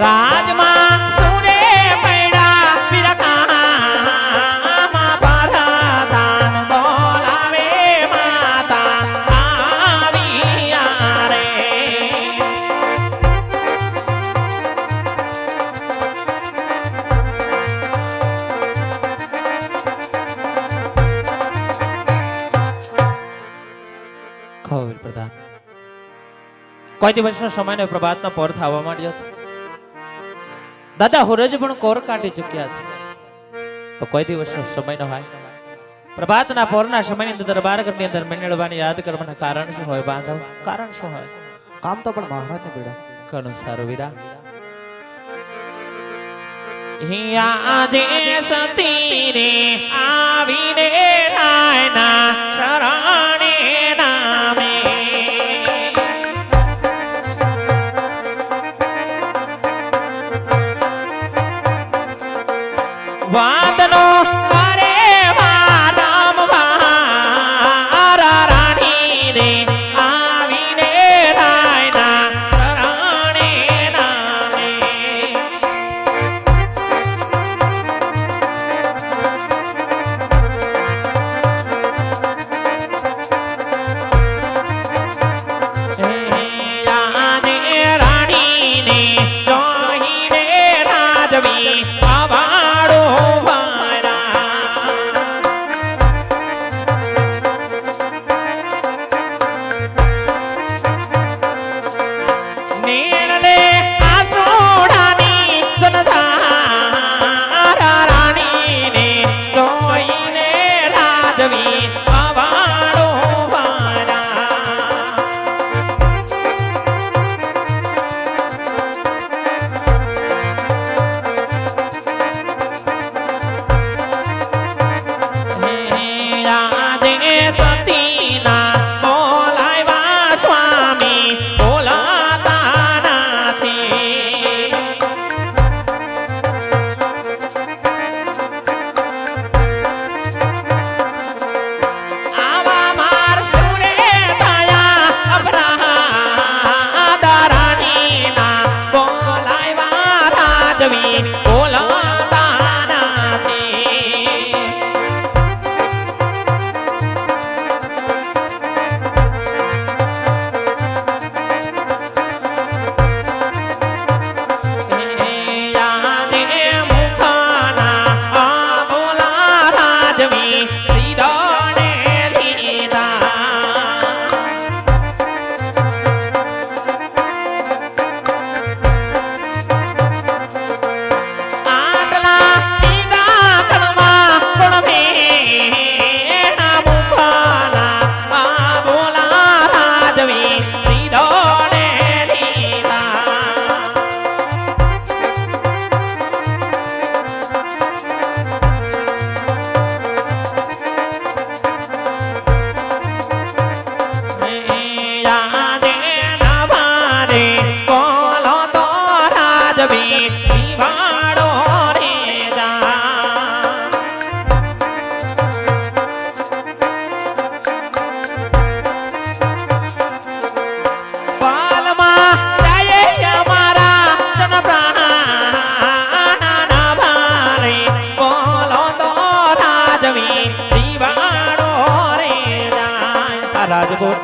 રાજમાં સુરે પૈડા વિરખામાં ભરતાન બોલાવે માતા આવ્યા રે. ખબર પ્રધાન કોઈ દિવસનો સમયનો પ્રભાતનો પોર થવા માંડ્યો છે. દાદા હુરજ પણ કોર કાઢી ચૂક્યા છે તો કોઈ દિવસનો સમય ન હોય પ્રભાતના પોરના સમયની અંદર દરબાર ઘરની અંદર મેળવવાની યાદ કરવાના કારણ શું હોય બાંધવ? કારણ શું હોય? કામ તો પણ મહારાજને પીડા. ઘણું સારું વીરા. યાદે સતી રે આવીને રાયના શરણે નામે વાદનો અરે રામ મારા રાણી રે આવીને રાયના શરણે નામે. રાજકોટ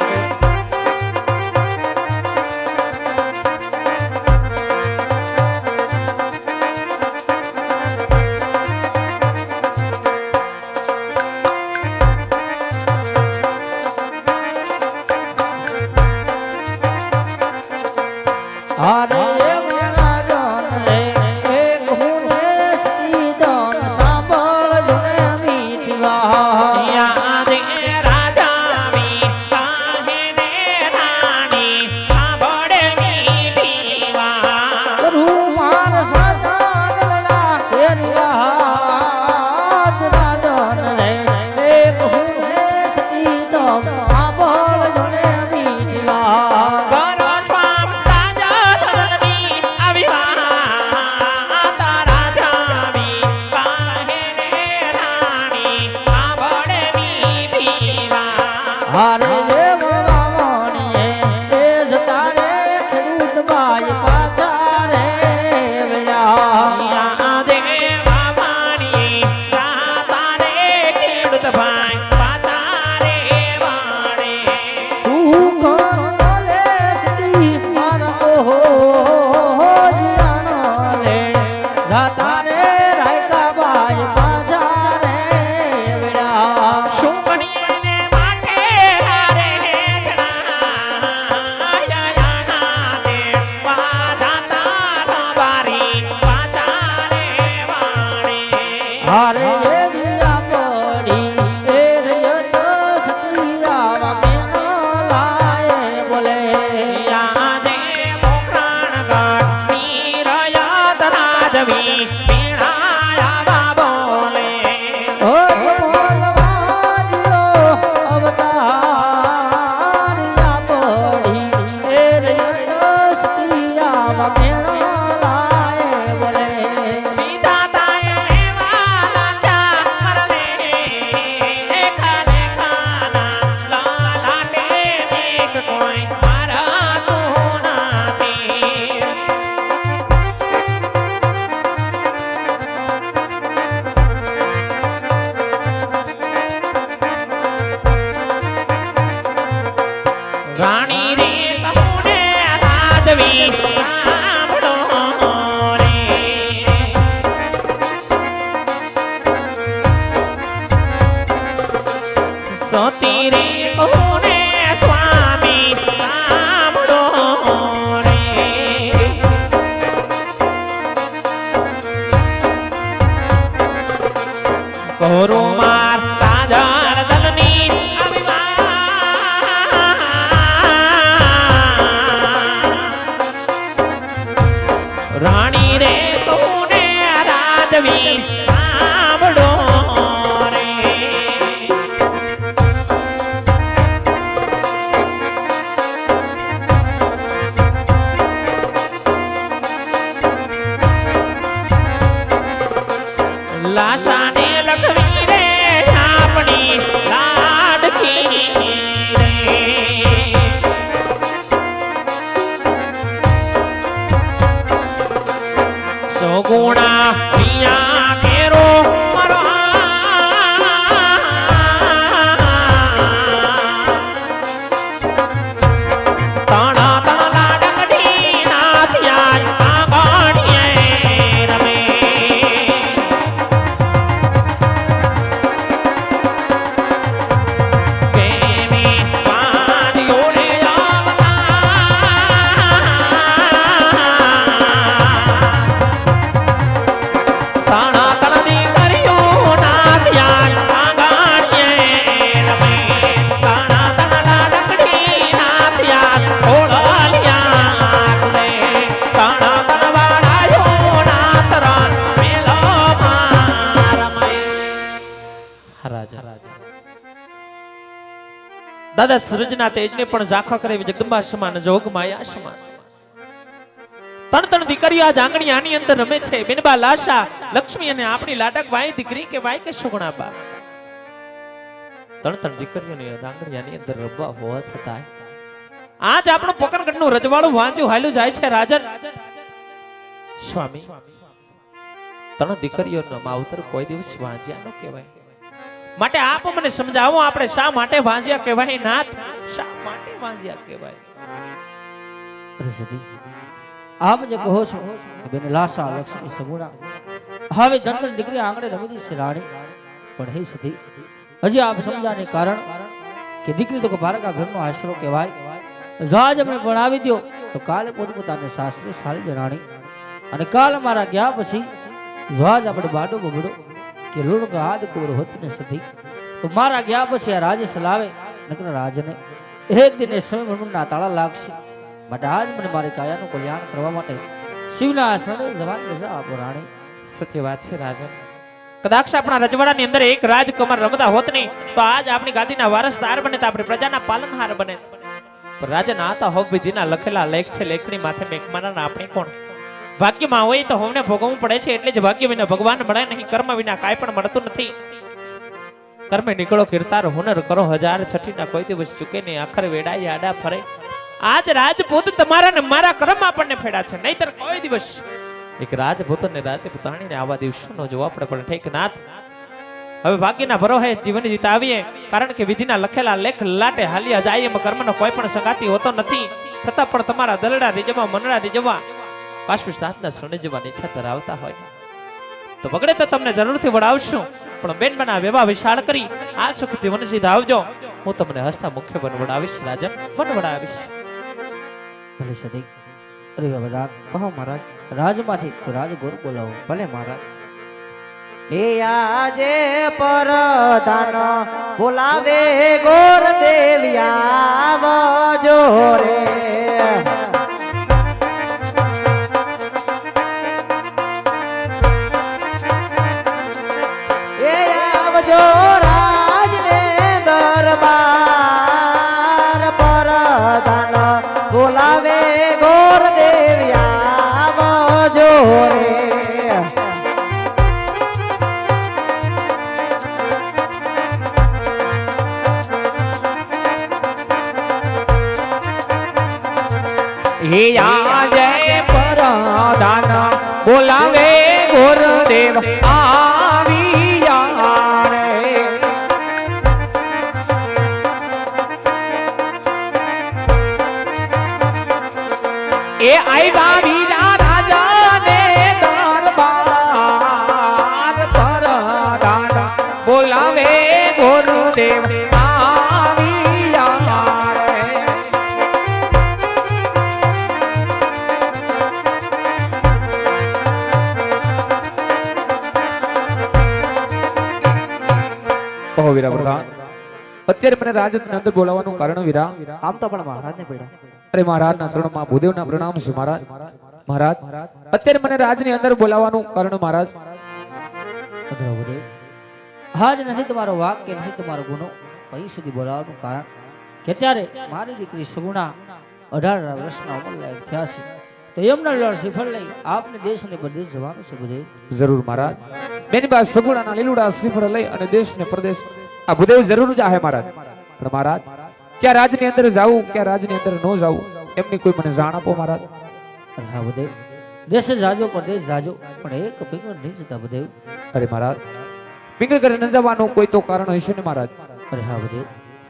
રાણી રે તુને રાજવી સાંભળો રે લાશાને લખવી રે આપણી લાડકી રે સોગુણા પિયા કેરો મારો તાણા તાણા લાડકડી નાથિયા આંગણીએ રમે કેની પાદીઓ લે તાણા તણની કર્યો નાથિયા આંગણીએ રમે તાણા તણ લાડકડી નાથિયા ઓળલિયા તુને તાણા તણ વાળાયો નાતરા મેળોમાં રમે રાજા દાદા સૂરજના તેજને પણ ઝાંખા કરે જગદંબા સમાન જોગ માયા સમાન ત્રણ ત્રણ દીકરીઓ આ આંગણી આની અંદર રમે છે બેનબા લાશા લક્ષ્મી અને આપણી લાડક વાય દીકરી કે વાય કે સુગુણાબા ત્રણ ત્રણ દીકરીઓની આંગણી આની અંદર રમવા હોવા છતાં આજ આપણું પકરગઢનું રજવાડું વાંચ્યું હાલ્યું જાય છે રાજન સ્વામી ત્રણ દીકરીઓનો માવતર કોઈ દિવસ વાંચ્યા ન કહેવાય માટે આપ મને સમજાવો આપણે શા માટે વાંજ્યા કહેવાય નાથ શા માટે વાંજ્યા કહેવાય અરે સતી આપ જે કહો છો કે બેન લાશા લક્ષ્મી સગુણા હવે જંગલ દીકરી આંગણે રમી છે રાણી પણ હે સતી હજી આપ સમજાને કારણ કે દીકરી તો ભારકા ઘરનો આશરો કહેવાય જાજ અમે ભણાવી દો તો કાલે પોતપોતાને સાસરે સાળી રાણી અને કાલ મારા ગયા પછી જાજ આપણે બાડો બબડો કે લુણક હાથ કોર હોત ને સતી તો મારા ગયા પછી આ રાજ સલાવે નકર રાજને એક દિન એ સમય મનના તાળા લાગશે માટે આજ મને મારી કાયાનું કલ્યાણ કરવા માટે શિવના આશ્રમે જવાની રજા આપો રાણી સત્ય વાત છે રાજન કદાચ આપણા રજવાડાની અંદર એક રાજકુમાર રમતા હોત નહીં તો આજ આપણી ગાદીના વારસદાર બને તો આપણી પ્રજાના પાલનહાર બને પણ રાજન આતા હોવ વિધિના લખેલા લેખ છે લેખની માથે મેઘમાના આપણે કોણ ભાગ્યમાં હોય તો હોમને ભોગવવું પડે છે એટલે જ ભાગ્ય વિના ભગવાન મળે નહીં કર્મ વિના કાંઈ પણ મળતું નથી કર્મે નીકળો કીર્તાર હુનર કરો હજાર છઠ્ઠીના કોઈ દિવસ ચૂકે નહીં આખર વેડાઈ આડા ફરે આજ રાજપૂત તમારા ને મારા કર્મ આપણને ફેડા છે નહીતર કોઈ દિવસ એક રાજપૂત ને રાજપૂતાણીને આવા દિવસોનો જોવા પડે પણ ઠીક નાથ હવે ભાગ્યના ભરોહે જીવન જીતાવીએ કારણ કે વિધિના લખેલા લેખ લાટે હાલ્યા જાય એમાં કર્મનો કોઈ પણ સંગાતી હોતો નથી છતાં પણ તમારા દલડા રીજવા મનડા રીજવા કાશ્મીરના શરણે જવાની ઈચ્છા ધરાવતા હોય તો બગડે તો તમને જરૂરથી વડાવશું પણ બેન બના વેવા વિશાળ કરી આ સુખથી વન સીધા આવજો હું તમને હસતા મુખ્ય બન વડાવીશ રાજન બન વડાવીશ ભલે સદી અરે બાબા કહો મહારાજ રાજમાંથી રાજ ગોર બોલાવો ભલે મહારાજ એ આજે પરદાન બોલાવે ગોર દેવ્યા આવજો રે એ આવજો રાજને દરબાર પરદાન બોલાવે ગોર દેવ્યા આવજો રે હે આજે પરદાન બોલાવે ગુરુદેવ આવ્યા રે એ આવ્યા વીરા રાજાને દરબાર પરદાન બોલાવે ગુરુદેવ કહો વીરા પ્રધાન અત્યારે મને રાજની અંદર બોલાવવાનું કારણ વીરા આમ તો પણ મહારાજને પડ્યા અરે મહારાજના શરણમાં ભૂદેવના પ્રણામ છે મહારાજ મહારાજ અત્યારે મને રાજની અંદર બોલાવવાનું કારણ મહારાજ પ્રભુદેવ આજ નથી તમારો વાક કે નથી તમારો ગુનો અહીં સુધી બોલાવવાનું કારણ કે ત્યારે મારી દીકરી સુગુણા 18 વર્ષના ઉંમર લાયક થયા છે તો એમના લડ શ્રીફળ લઈ આપને દેશ અને પ્રદેશ જવાનું છે ભૂદેવ. જરૂર મહારાજ બેની બા સગુણાના લીલુડા શ્રીફળ લઈ અને દેશ ને પ્રદેશ આ ભૂદેવ જરૂર જાહે મહારાજ. પણ મહારાજ ક્યાં રાજની અંદર જાવું ક્યાં રાજની અંદર ન જાવું એમની કોઈ મને જાણ આપો મહારાજ. અરે હા ભૂદેવ, દેશે જાજો પ્રદેશ જાજો પણ એક પીગળ નહીં જતા ભૂદેવ. અરે મહારાજ પિંગળ કરે ન જવાનું કોઈ તો કારણ હશે ને મહારાજ. અરે હા ભૂદેવ,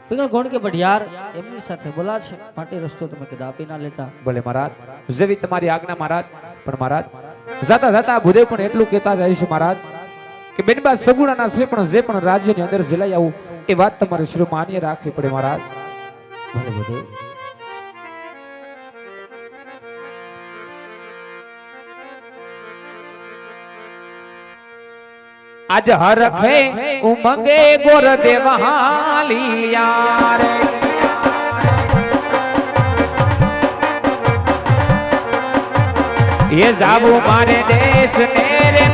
પીગળ કોણ કે ભટિયાર એમની સાથે બોલા છે માટે રસ્તો તમે કદાપી ના લેતા. ભલે મહારાજ જેવી તમારી આજ્ઞા મહારાજ. પણ મહારાજ જાતા જાતા ભૂદેવ પણ એટલું કહેતા જાય છે મહારાજ કે બેનબા સગુણાના શ્રી પણ જે પણ રાજ્યની અંદર જલાઈ આવું એ વાત તમારે શ્રી માન્ય રાખવી પડે મહારાજ. ભલે ભૂદેવ. આજ હરખે ઉમંગે ગોર દેવહાલિયા રે એ જાવું મારે દેશ ને રે